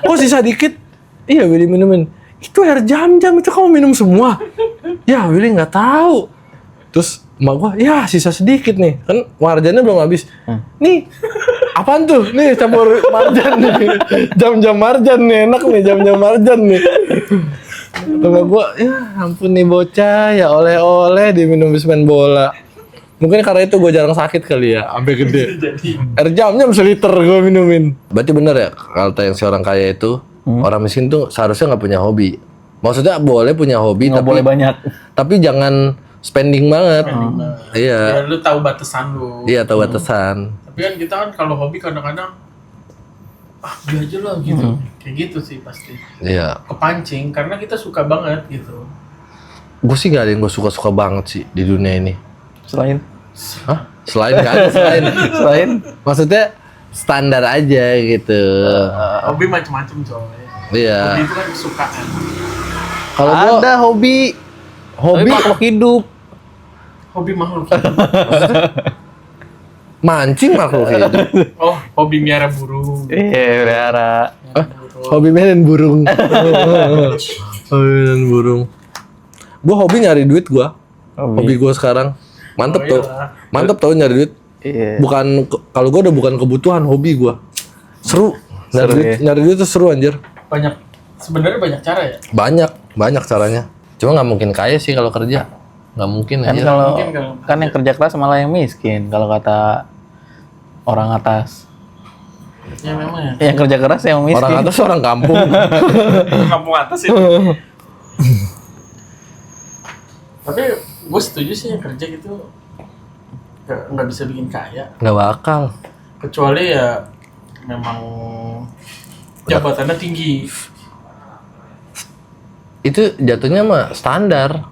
Kok sisa dikit? Iya Willy minumin. Itu air jam-jam itu kamu minum semua? Ya Willy nggak tahu. Terus emak gua, ya sisa sedikit nih. Kan marjannya belum habis. Nih, apaan tuh? Nih campur marjan nih. Jam-jam marjan nih, enak nih jam-jam marjan nih. Kata gua, ya ampun nih bocah, ya oleh-oleh diminum habis main bola. Mungkin karena itu gue jarang sakit kali ya, sampai gede. Air jam-jam seliter gue minumin. Berarti bener ya, kalau yang si orang kaya itu, orang miskin tuh seharusnya nggak punya hobi. Maksudnya boleh punya hobi, Nggak boleh banyak. tapi jangan spending banget. Iya, Ya lu tahu batasan lu. iya tahu batasan. Tapi kan kita kan kalau hobi kadang-kadang beli aja lah gitu. Kayak gitu sih pasti. Iya, Kepancing karena kita suka banget gitu. gue sih gak ada yang gue suka-suka banget sih di dunia ini. Selain. Hah? Selain gak ada, selain. Maksudnya standar aja gitu. Hobi macam-macam coy. Iya. Hobi itu kan kesukaan. Kalau gue Ada hobi. hobi Makhluk hidup. Hobi makhluk hidup. mancing makhluk hidup. Oh, hobi miara burung. Iya, pelihara. Hobi mainin burung. Hobi mainin burung. Gue hobi nyari duit gue. Hobi gue sekarang. Mantep Oh, tuh. iyalah. Mantep tau nyari duit. Iya. Kalau gue udah bukan kebutuhan, hobi gue. Seru. Seru, Nyari duit tuh seru anjir. Sebenarnya banyak cara ya. Banyak caranya. Cuma nggak mungkin kaya sih kalau kerja. Nggak mungkin Kan aja. kalau Mungkin kalau kan yang kerja keras malah yang miskin kalau kata orang atas. Ya memang ya. Yang kerja keras yang miskin. Orang atas orang kampung. Kampung atas itu. Tapi gue setuju sih yang kerja gitu nggak bisa bikin kaya. Nggak bakal. Kecuali ya memang jabatannya tinggi. Itu jatuhnya mah standar.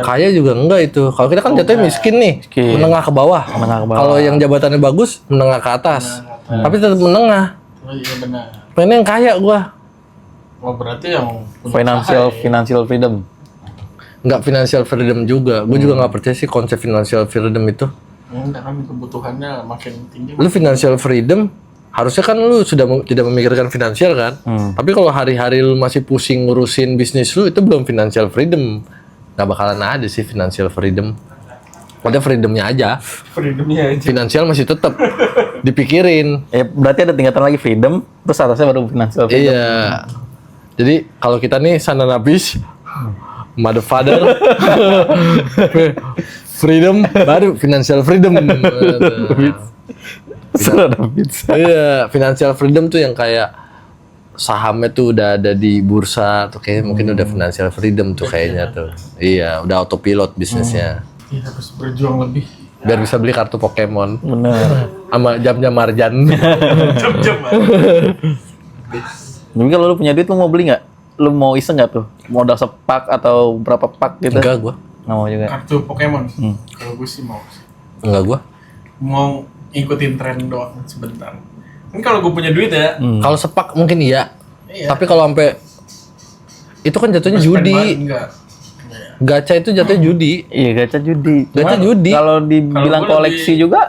Kaya juga enggak itu. Kalau kita kan jatuhnya miskin nih, Miskin. menengah ke bawah. Menengah ke bawah. Kalau yang jabatannya bagus, menengah ke atas. Tapi tetap menengah. Oh iya benar. Pengen yang kaya gua. Oh berarti yang punya Financial freedom. Nggak financial freedom juga. Gue juga nggak percaya sih konsep financial freedom itu. enggak kan kebutuhannya makin tinggi. Lu financial freedom, harusnya kan lu sudah tidak memikirkan finansial kan. Tapi kalau hari-hari lu masih pusing ngurusin bisnis lu, itu belum financial freedom. Nggak bakalan ada sih financial freedom. Ada freedomnya aja. Freedomnya aja. Finansial masih tetap dipikirin. Berarti ada tingkatan lagi freedom, terus atasnya baru financial freedom. Iya. Jadi kalau kita nih sana nabis, mother father, freedom baru financial freedom. Iya, financial freedom tuh yang kayak sahamnya tuh udah ada di bursa tuh kayak mungkin udah financial freedom tuh kayaknya tuh. Iya, udah autopilot bisnisnya. Iya harus berjuang lebih. Biar bisa beli kartu Pokemon Bener. sama jam-jam Marjan. Jam-jam. Tapi kalau lu punya duit, lu mau beli nggak? Lu mau iseng nggak tuh? Modal sepak atau berapa pak gitu? Enggak gua. Nggak mau juga. Kartu Pokemon. Kalau gue sih mau. Enggak gua. Mau ikutin tren doang sebentar. Ini kalau gue punya duit ya. Kalau sepak mungkin iya. Iya. Tapi kalau sampai itu kan jatuhnya Spend judi. banget, enggak. Gacha itu jatuhnya judi. Iya, gacha judi. Gacha Cuman judi. Kalau dibilang Kalau gua koleksi lebih- juga,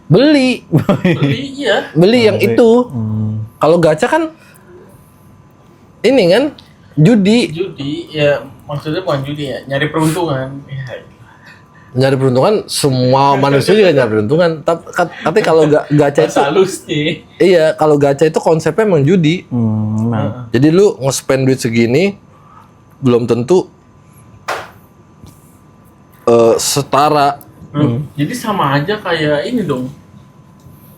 Beli. Beli iya. Beli yang itu. Kalau gacha kan ini kan judi. Judi ya maksudnya bukan judi ya, nyari peruntungan. Ya. Nyari peruntungan, semua manusia juga nyari peruntungan. Tapi kalau gacha itu, Halus nih. iya, kalau gacha itu konsepnya emang judi. nah. Jadi lu nge-spend duit segini belum tentu setara. Jadi sama aja kayak ini dong.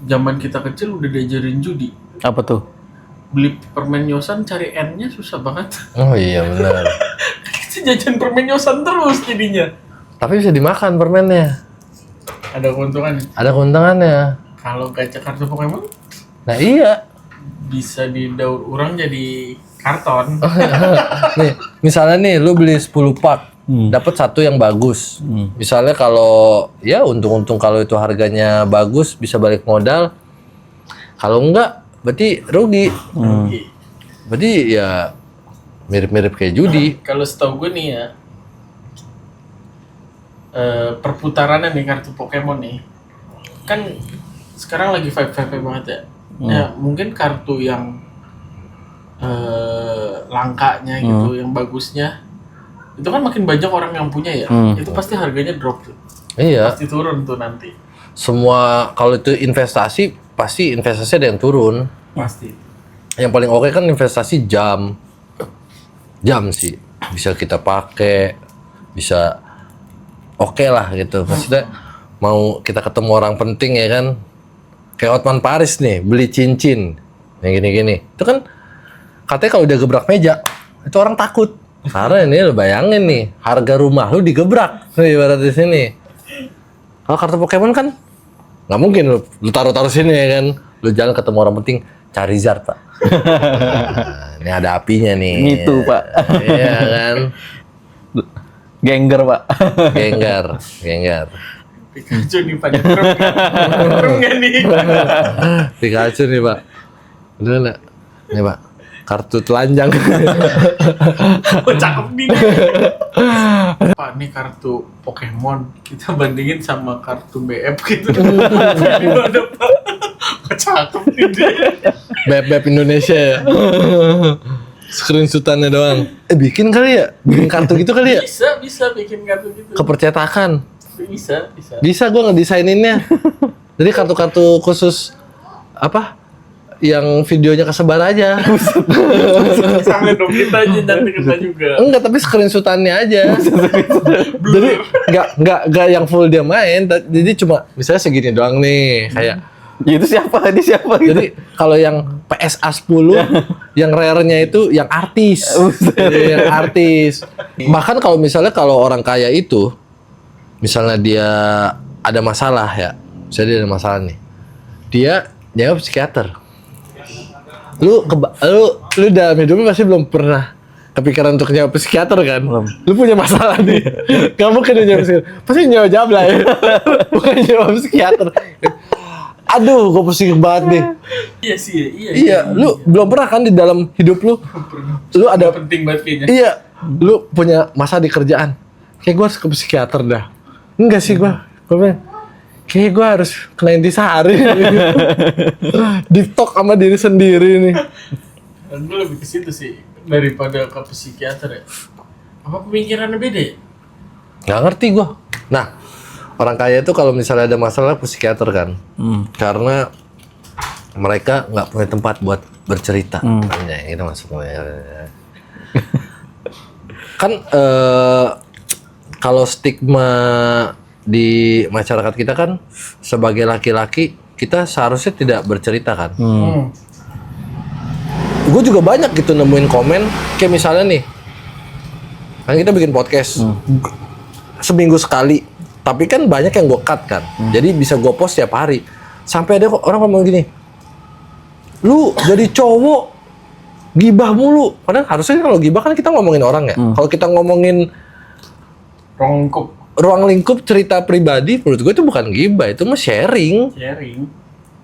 Zaman kita kecil udah diajarin judi. Apa tuh? Beli permen yosan cari N-nya susah banget. Oh iya benar. Kita jajan permen yosan terus jadinya. Tapi bisa dimakan permennya. Ada keuntungan. Ada keuntungannya. Kalau gacha kartu Pokemon Nah iya. bisa didaur ulang jadi karton. Nih, misalnya nih lu beli 10 pak. Dapat satu yang bagus. Misalnya kalau ya untung-untung kalau itu harganya bagus bisa balik modal. Kalau enggak berarti rugi. Berarti ya mirip-mirip kayak judi. Kalau setahu gue nih ya, perputarannya nih kartu Pokemon nih, kan sekarang lagi vibe-vibe banget ya. Ya mungkin kartu yang langkanya gitu, yang bagusnya, itu kan makin banyak orang yang punya ya. Itu pasti harganya drop tuh. Iya. Pasti turun tuh nanti. Semua kalau itu investasi pasti investasi ada yang turun. Pasti. Yang paling oke kan investasi jam. Jam sih bisa kita pakai, bisa oke lah gitu. Maksudnya mau kita ketemu orang penting ya kan. Kayak Otman Paris nih, beli cincin yang gini-gini. Itu kan katanya kalau udah gebrak meja, itu orang takut. Karena ini lo bayangin nih, harga rumah lu digebrak ibarat di sini. Kalau kartu Pokemon kan nggak mungkin lu taruh sini ya kan. Lu jalan ketemu orang penting, Charizard pak. Nah, ini ada apinya nih. Gitu, Pak. Iya kan. Gengger, Pak. Genggar. Pikachu nih pada turun nggak nih? Pikachu nih pak. Udah nggak? Nih pak. Kartu telanjang. Oh, cakep nih. Pak, nih kartu Pokemon kita bandingin sama kartu BF gitu. Gimana Pak? Oh, cakep nih dia. Beb Indonesia ya. Screenshotannya doang. Bikin kali ya? Bikin kartu gitu kali ya? Bisa bikin kartu gitu. Kepercetakan. Bisa. Bisa gue ngedesaininnya. Jadi kartu-kartu khusus apa? Yang videonya kesebar aja. Sama dong kita aja nanti kena juga. Enggak, tapi screenshotannya aja. Jadi enggak yang full dia main. Jadi cuma misalnya segini doang nih, kayak Itu siapa? Dia siapa gitu? jadi kalau yang PSA 10 yang rare-nya itu yang artis. Yang artis. Bahkan kalau misalnya kalau orang kaya itu misalnya dia ada masalah ya. Misalnya dia ada masalah nih. Dia ke psikiater. Lu dalam hidupnya pasti belum pernah kepikiran untuk nyawa psikiater kan? Belum. Lu punya masalah nih. Gak mungkin nyawa psikiater. Pasti nyawa jabla ya. Bukan nyawa psikiater. Aduh, gue pusing banget nih. Iya sih, Iya, lu belum pernah kan di dalam hidup lu? Lu ada penting banget kayaknya. Iya, lu punya masalah di kerjaan. Kayak gue harus ke psikiater dah. Enggak sih gue bilang, kayak gue harus kena intisari. Di-talk sama diri sendiri nih. Dan gue lebih ke situ sih daripada ke psikiater ya. Apa pemikirannya beda ya? Nggak ngerti gue. Nah, orang kaya itu kalau misalnya ada masalah ke psikiater kan. Karena mereka nggak punya tempat buat bercerita. Ya, itu maksudnya. Kan kalau stigma di masyarakat kita kan sebagai laki-laki kita seharusnya tidak bercerita kan. Gue juga banyak gitu nemuin komen kayak misalnya nih, kan kita bikin podcast seminggu sekali, tapi kan banyak yang gue cut kan, jadi bisa gue post tiap hari. Sampai ada orang ngomong gini, lu jadi cowok gibah mulu. Padahal harusnya kalau gibah kan kita ngomongin orang ya. Kalau kita ngomongin ruang lingkup cerita pribadi, menurut gue itu bukan gibah, itu mah sharing.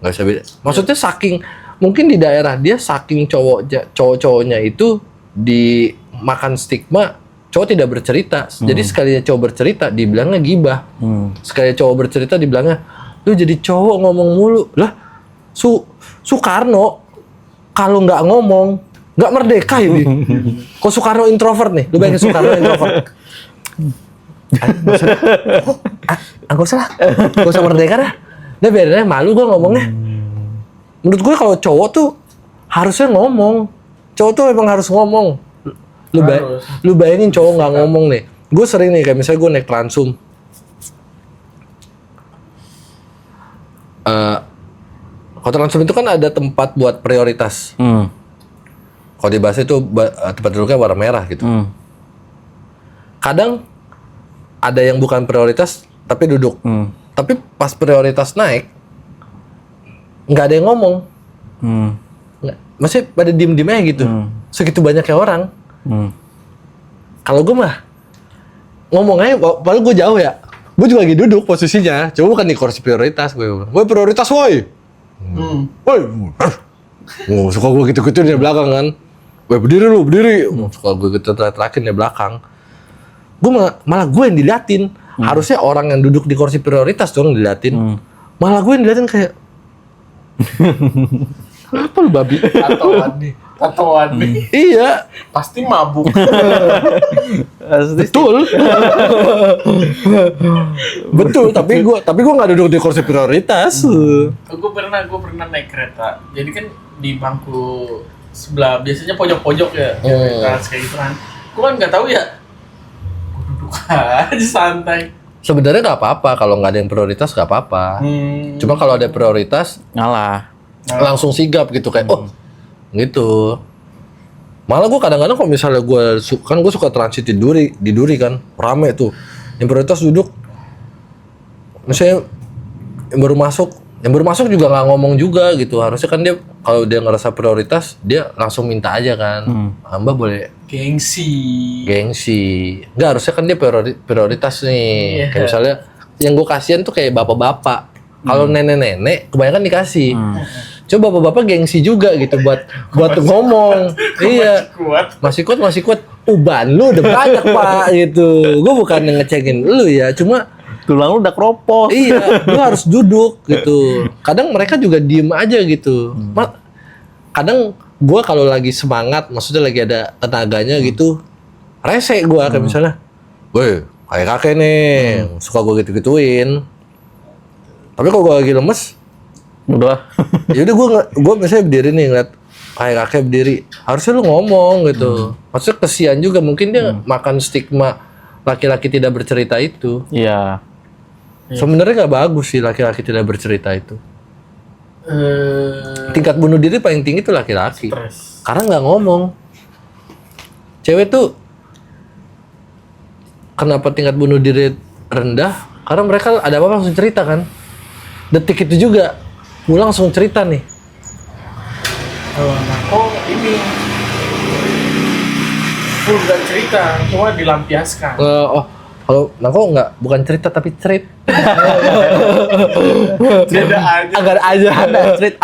Nggak bisa beda. Maksudnya saking mungkin di daerah dia saking cowok-cowoknya itu dimakan stigma cowok tidak bercerita. Jadi sekalinya cowok bercerita dibilangnya gibah. Sekalinya cowok bercerita dibilangnya lu jadi cowok ngomong mulu. Lah Soekarno kalau nggak ngomong nggak merdeka ini. Kok Soekarno introvert nih? Lu bayangin Soekarno introvert. Gak usah merdeka dah. Udah biarin aja, malu gue ngomongnya. Menurut gue kalau cowok tuh harusnya ngomong. Cowok tuh emang harus ngomong. Lu bayangin cowok nggak ngomong nih. Gue sering nih kayak misalnya gue naik Transum. Kalau Transum itu kan ada tempat buat prioritas. Kalau di bahasa itu tempat duduknya warna merah gitu. Kadang ada yang bukan prioritas tapi duduk. Tapi pas prioritas naik nggak ada yang ngomong. Maksudnya pada diem-diem aja gitu. Segitu banyaknya orang. Kalau gue mah ngomong aja, padahal gue jauh ya. Gue juga lagi duduk posisinya. Coba bukan di kursi prioritas. Gue prioritas woi. Woi. Suka gue gitu-gitu di belakang kan. Woi berdiri lu, berdiri. Suka gue gitu terakhir di belakang. Gue malah gue yang diliatin. Harusnya orang yang duduk di kursi prioritas dong diliatin. Malah gue yang diliatin kayak kenapa lu babi? Tatoan nih. Iya. Pasti mabuk. Betul. Betul, tapi gue nggak duduk di kursi prioritas. Gue pernah naik kereta. Jadi kan di bangku sebelah biasanya pojok-pojok ya. Kereta kayak gitu kan. Gue kan nggak tahu ya. Duduk aja santai. Sebenarnya nggak apa-apa kalau nggak ada yang prioritas nggak apa-apa. Cuma kalau ada prioritas Ngalah. langsung sigap gitu kayak gitu. Malah gue kadang-kadang kalau misalnya gue suka transit di Duri kan rame tuh. Yang prioritas duduk. Misalnya yang baru masuk juga nggak ngomong juga gitu. Harusnya kan dia kalau dia ngerasa prioritas dia langsung minta aja kan. Mbak boleh Gengsi. Nggak, harusnya kan dia prioritas nih. Kayak misalnya yang gue kasihan tuh kayak bapak-bapak. Kalau nenek-nenek kebanyakan dikasih. Coba bapak-bapak gengsi juga gitu buat ngomong. Iya. Masih kuat. Uban lu udah banyak Pak gitu. Gue bukan ngecekin lu ya, cuma Tulang lu udah keropos. iya, lu harus duduk gitu. Kadang mereka juga diem aja gitu. Kadang gue kalau lagi semangat, maksudnya lagi ada tenaganya gitu, rese gue kayak misalnya, woi kakek nih, suka gue gitu-gituin. Tapi kalau gue lagi lemes, Udah. yaudah gue misalnya berdiri nih ngeliat kakek berdiri, harusnya lu ngomong gitu. Maksudnya kesian juga, mungkin dia makan stigma laki-laki tidak bercerita itu. Iya. Sebenarnya nggak bagus sih laki-laki tidak bercerita itu. Eh, Tingkat bunuh diri paling tinggi itu laki-laki. stres. Karena nggak ngomong. Cewek tuh kenapa tingkat bunuh diri rendah? Karena mereka ada apa langsung cerita kan. Detik itu juga pulang langsung cerita nih. Kalau nako ini full gak cerita, cuma dilampiaskan. Kalau nako nggak, bukan cerita tapi cerit. Beda aja. Agar aja ada cerit